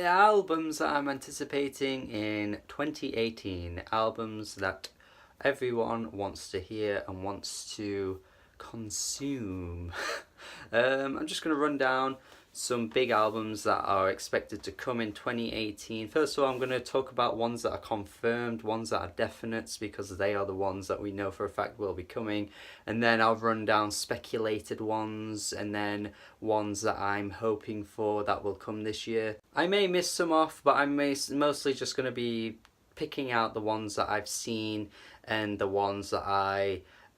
albums that I'm anticipating in 2018. Albums that everyone wants to hear and wants to consume. I'm just going to run down some big albums that are expected to come in 2018. First of all, I'm going to talk about ones that are confirmed, ones that are definites, because they are the ones that we know for a fact will be coming. And then I'll run down speculated ones, and then ones that I'm hoping for that will come this year. I may miss some off, but I'm mostly just going to be picking out the ones that I've seen and the ones that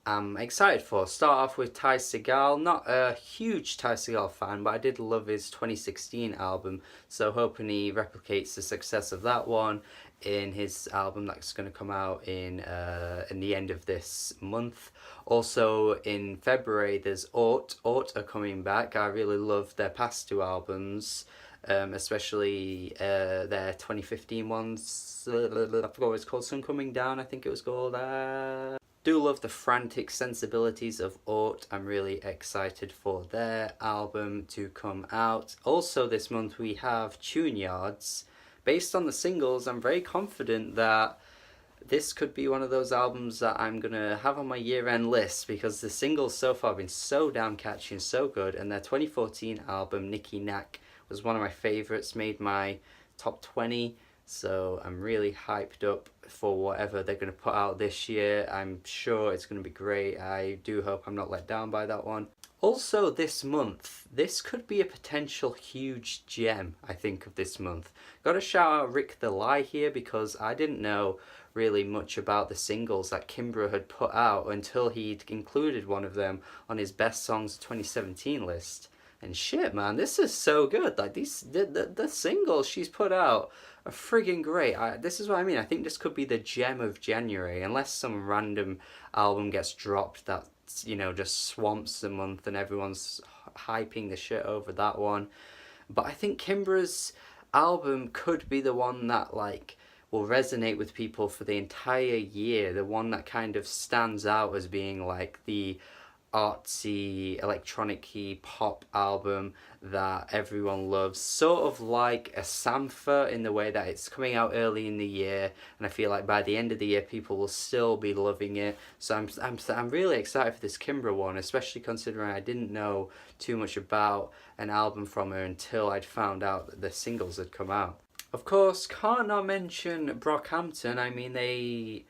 I'm excited for. Start off with Ty Segall. Not a huge Ty Segall fan, but I did love his 2016 album, so hoping he replicates the success of that one in his album that's going to come out in the end of this month. Also in February there's Aut are coming back. I really loved their past two albums, especially their 2015 ones. I forgot what it's called, Sun Coming Down I think it was called. Do love the frantic sensibilities of Aut. I'm really excited for their album to come out. Also this month we have Tune Yards. Based on the singles, I'm very confident that this could be one of those albums that I'm going to have on my year-end list, because the singles so far have been so damn catchy and so good, and their 2014 album, Nicky Knack, was one of my favourites, made my top 20, so I'm really hyped up for whatever they're going to put out this year. I'm sure it's going to be great. I do hope I'm not let down by that one. Also this month, this could be a potential huge gem, I think, of this month. Gotta shout out Rick the Lie here, because I didn't know really much about the singles that Kimbra had put out until he'd included one of them on his Best Songs 2017 list. And shit, man, this is so good. Like, the singles she's put out are friggin' great. This is what I mean. I think this could be the gem of January, unless some random album gets dropped that, you know, just swamps the month and everyone's hyping the shit over that one. But I think Kimbra's album could be the one that, like, will resonate with people for the entire year. The one that kind of stands out as being like the artsy, electronic-y pop album that everyone loves, sort of like a Sampha in the way that it's coming out early in the year, and I feel like by the end of the year people will still be loving it. So I'm really excited for this Kimbra one, especially considering I didn't know too much about an album from her until I'd found out that the singles had come out. Of course, can't not mention Brockhampton. I mean, they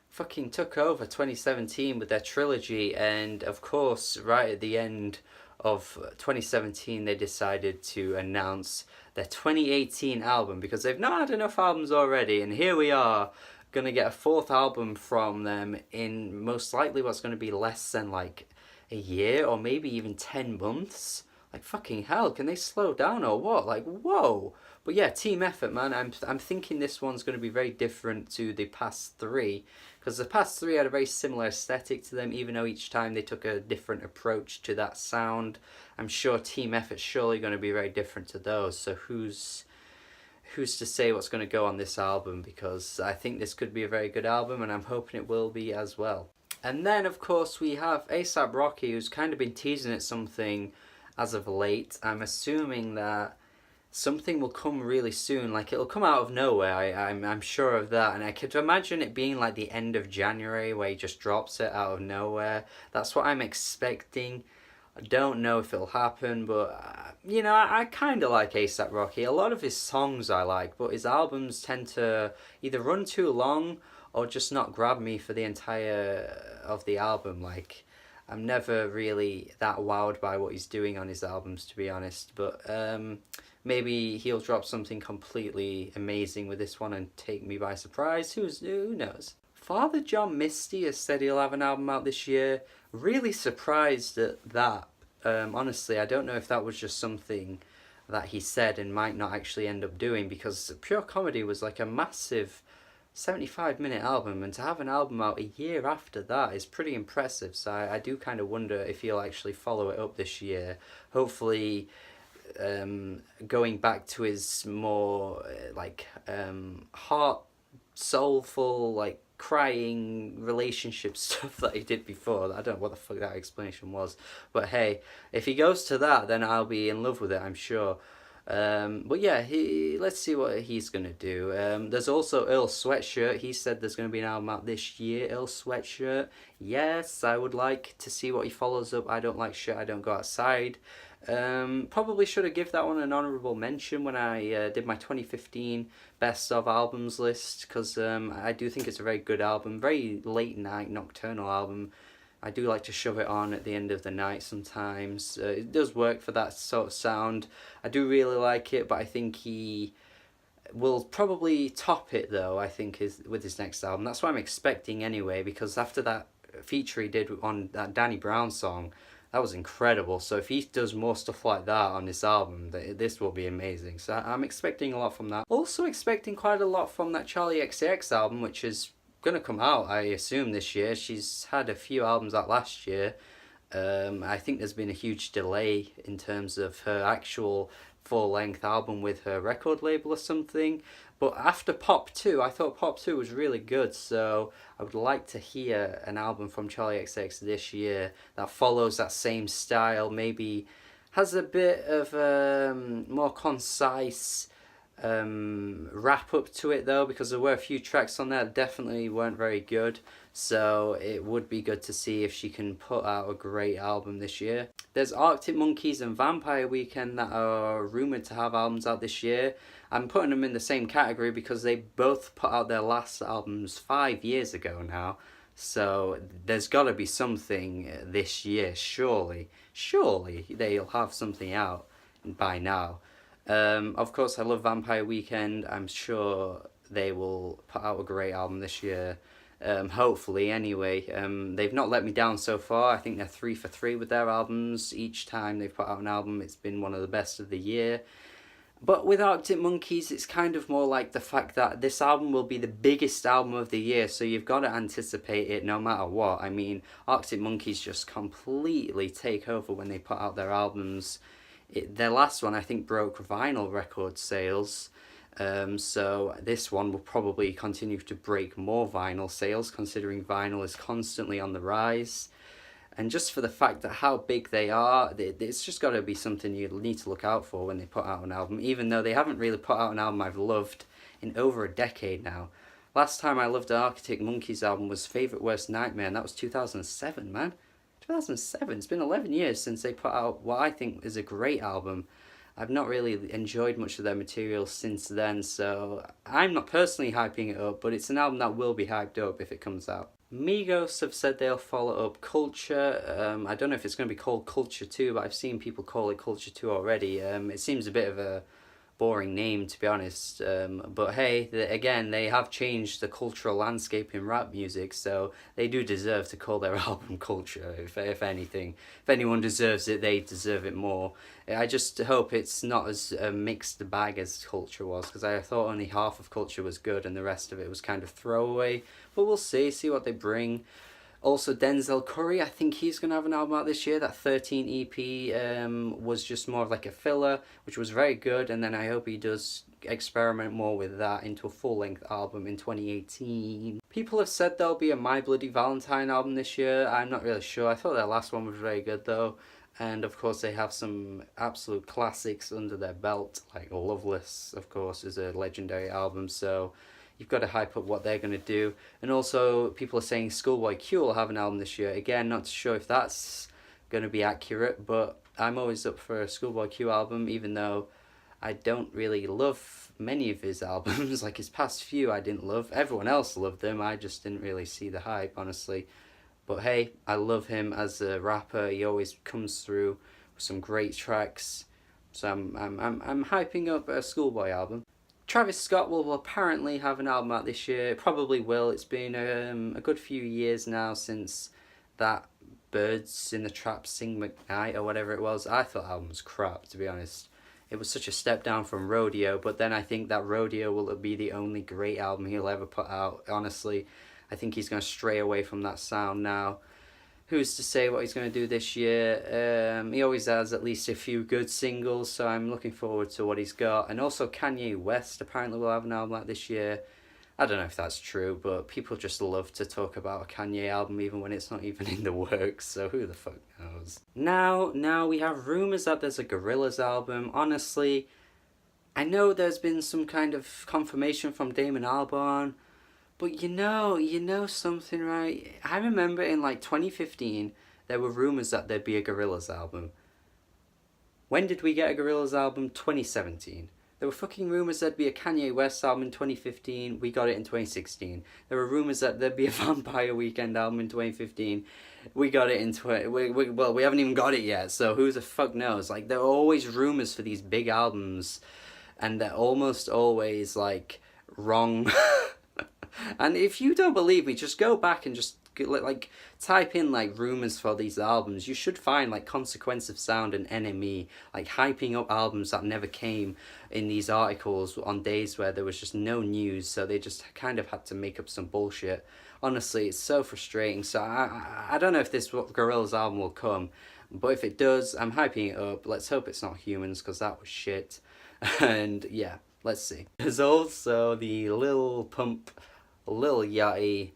fucking took over 2017 with their trilogy, and of course right at the end of 2017 they decided to announce their 2018 album, because they've not had enough albums already, and here we are gonna get a fourth album from them in most likely what's going to be less than like a year, or maybe even 10 months. Like, fucking hell, can they slow down or what? Like, whoa. But yeah, team effort, man. I'm thinking this one's going to be very different to the past three, because the past three had a very similar aesthetic to them, even though each time they took a different approach to that sound. I'm sure team effort's surely going to be very different to those, so who's to say what's going to go on this album, because I think this could be a very good album, and I'm hoping it will be as well. And then, of course, we have A$AP Rocky, who's kind of been teasing at something as of late. I'm assuming that something will come really soon, like it'll come out of nowhere. I'm sure of that, and I could imagine it being like the end of January where he just drops it out of nowhere. That's what I'm expecting. I don't know if it'll happen, but you know, I kind of like A$AP Rocky. A lot of his songs I like, but his albums tend to either run too long or just not grab me for the entire of the album. Like, I'm never really that wowed by what he's doing on his albums, to be honest, but maybe he'll drop something completely amazing with this one and take me by surprise. Who knows? Father John Misty has said he'll have an album out this year. Really surprised at that. Honestly, I don't know if that was just something that he said and might not actually end up doing, because Pure Comedy was like a massive 75-minute album, and to have an album out a year after that is pretty impressive. So I do kind of wonder if he'll actually follow it up this year. Hopefully going back to his more heart soulful, like crying relationship stuff that he did before. I don't know what the fuck that explanation was, but hey, if he goes to that, then I'll be in love with it, I'm sure. But yeah, let's see what he's gonna do. There's also Earl Sweatshirt. He said there's gonna be an album out this year. Earl Sweatshirt. Yes, I would like to see what he follows up. I don't like shit. I don't go outside. Probably should have give that one an honourable mention when I did my 2015 best of albums list, because I do think it's a very good album, very late night nocturnal album. I do like to shove it on at the end of the night sometimes. It does work for that sort of sound. I do really like it, but I think he will probably top it though, I think, is with his next album. That's what I'm expecting anyway, because after that feature he did on that Danny Brown song, that was incredible. So if he does more stuff like that on this album, this will be amazing. So I'm expecting a lot from that. Also expecting quite a lot from that Charli XCX album, which is going to come out, I assume, this year. She's had a few albums out last year. I think there's been a huge delay in terms of her actual full-length album with her record label or something. But after Pop 2, I thought Pop 2 was really good, so I would like to hear an album from Charli XCX this year that follows that same style, maybe has a bit of more concise wrap up to it though, because there were a few tracks on there that definitely weren't very good. So it would be good to see if she can put out a great album this year. There's Arctic Monkeys and Vampire Weekend that are rumoured to have albums out this year. I'm putting them in the same category because they both put out their last albums 5 years ago now. So there's got to be something this year, surely. Surely they'll have something out by now. Of course, I love Vampire Weekend. I'm sure they will put out a great album this year. Hopefully, anyway. They've not let me down so far. I think they're 3 for 3 with their albums. Each time they've put out an album, it's been one of the best of the year. But with Arctic Monkeys, it's kind of more like the fact that this album will be the biggest album of the year, so you've got to anticipate it no matter what. I mean, Arctic Monkeys just completely take over when they put out their albums. Their last one, I think, broke vinyl record sales. So this one will probably continue to break more vinyl sales, considering vinyl is constantly on the rise. And just for the fact that how big they are, it's just got to be something you need to look out for when they put out an album, even though they haven't really put out an album I've loved in over a decade now. Last time I loved an Arctic Monkeys album was Favourite Worst Nightmare, and that was 2007, man. 2007, it's been 11 years since they put out what I think is a great album. I've not really enjoyed much of their material since then, so I'm not personally hyping it up, but it's an album that will be hyped up if it comes out. Migos have said they'll follow up Culture. I don't know if it's going to be called Culture 2, but I've seen people call it Culture 2 already. It seems a bit of a boring name, to be honest. But hey, again, they have changed the cultural landscape in rap music, so they do deserve to call their album Culture, if anything. If anyone deserves it, they deserve it more. I just hope it's not as a mixed bag as Culture was, because I thought only half of Culture was good and the rest of it was kind of throwaway. But we'll see what they bring. Also, Denzel Curry, I think he's going to have an album out this year. That 13 EP was just more of like a filler, which was very good. And then I hope he does experiment more with that into a full-length album in 2018. People have said there'll be a My Bloody Valentine album this year. I'm not really sure. I thought their last one was very good, though. And, of course, they have some absolute classics under their belt. Like Loveless, of course, is a legendary album, so you've got to hype up what they're going to do. And also, people are saying Schoolboy Q will have an album this year. Again, not sure if that's going to be accurate, but I'm always up for a Schoolboy Q album, even though I don't really love many of his albums. Like his past few I didn't love. Everyone else loved them. I just didn't really see the hype, honestly. But hey, I love him as a rapper. He always comes through with some great tracks. So I'm hyping up a Schoolboy album. Travis Scott will apparently have an album out this year. It probably will. It's been a good few years now since that Birds in the Trap Sing McKnight or whatever it was. I thought the album was crap, to be honest. It was such a step down from Rodeo, but then I think that Rodeo will be the only great album he'll ever put out, honestly. I think he's going to stray away from that sound now. Who's to say what he's going to do this year? He always has at least a few good singles, so I'm looking forward to what he's got. And also Kanye West apparently will have an album like this year. I don't know if that's true, but people just love to talk about a Kanye album even when it's not even in the works, so who the fuck knows? Now we have rumours that there's a Gorillaz album. Honestly, I know there's been some kind of confirmation from Damon Albarn, but you know something, right? I remember in like 2015, there were rumours that there'd be a Gorillaz album. When did we get a Gorillaz album? 2017. There were fucking rumours there'd be a Kanye West album in 2015. We got it in 2016. There were rumours that there'd be a Vampire Weekend album in 2015. We got it in well, we haven't even got it yet, so who the fuck knows? Like, there are always rumours for these big albums, and they're almost always, like, wrong. And if you don't believe me, just go back and just like type in like rumors for these albums. You should find like Consequence of Sound and NME like hyping up albums that never came in these articles on days where there was just no news, so they just kind of had to make up some bullshit. Honestly, it's so frustrating. So I don't know if this Gorillaz album will come, but if it does, I'm hyping it up. Let's hope it's not Humans, because that was shit. And yeah, let's see. There's also the Lil Pump, Lil Yachty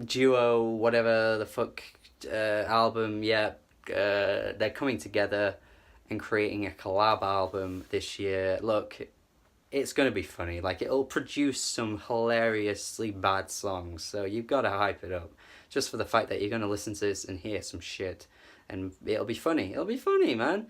duo, whatever the fuck, album. Yeah, they're coming together and creating a collab album this year. Look, it's gonna be funny. Like, it'll produce some hilariously bad songs, so you've got to hype it up just for the fact that you're gonna listen to this and hear some shit, and it'll be funny. It'll be funny, man.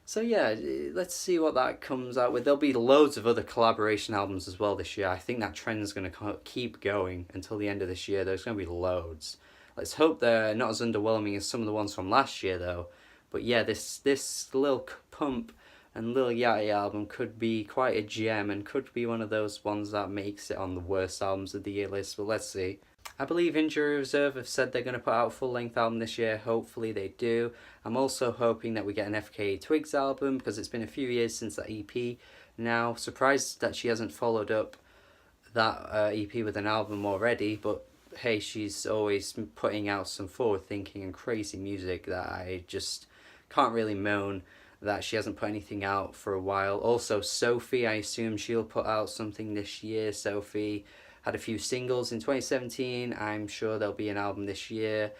So yeah, let's see what that comes out with. There'll be loads of other collaboration albums as well this year. I think that trend's going to keep going until the end of this year. There's going to be loads. Let's hope they're not as underwhelming as some of the ones from last year though. But yeah, this Lil Pump and Lil Yachty album could be quite a gem, and could be one of those ones that makes it on the worst albums of the year list. But let's see. I believe Injury Reserve have said they're going to put out a full-length album this year. Hopefully they do. I'm also hoping that we get an FKA Twigs album, because it's been a few years since that EP now. Surprised that she hasn't followed up that EP with an album already, but hey, she's always putting out some forward-thinking and crazy music that I just can't really moan that she hasn't put anything out for a while. Also, Sophie, I assume she'll put out something this year. Sophie had a few singles in 2017. I'm sure there'll be an album this year.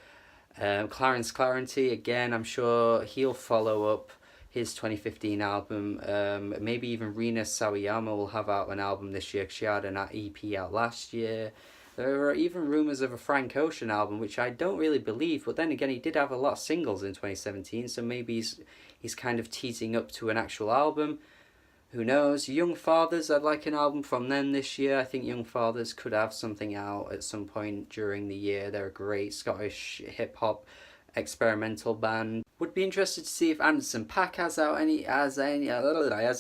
Clarence Clarity, again, I'm sure he'll follow up his 2015 album. Maybe even Rina Sawayama will have out an album this year, because she had an EP out last year. There are even rumours of a Frank Ocean album, which I don't really believe, but then again, he did have a lot of singles in 2017, so maybe he's kind of teasing up to an actual album. Who knows? Young Fathers, I'd like an album from them this year. I think Young Fathers could have something out at some point during the year. They're a great Scottish hip-hop experimental band. Would be interested to see if Anderson .Paak has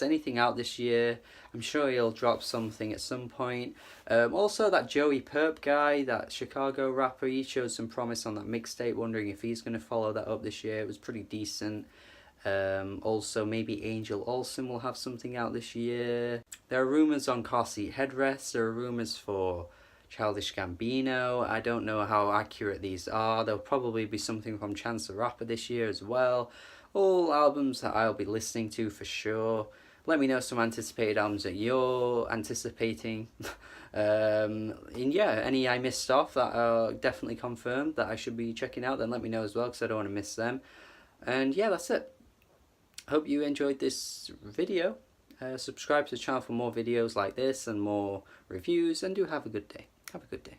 anything out this year. I'm sure he'll drop something at some point. Also, that Joey Purp guy, that Chicago rapper, he showed some promise on that mixtape. Wondering if he's going to follow that up this year. It was pretty decent. Also, maybe Angel Olsen will have something out this year. There are rumours on car seat headrests. There are rumours for Childish Gambino. I don't know how accurate these are. There'll probably be something from Chance the Rapper this year as well. All albums that I'll be listening to for sure. Let me know some anticipated albums that you're anticipating. And yeah, any I missed off that are definitely confirmed that I should be checking out, then let me know as well, because I don't want to miss them. And yeah, that's it. Hope you enjoyed this video. Subscribe to the channel for more videos like this and more reviews, and do have a good day. Have a good day.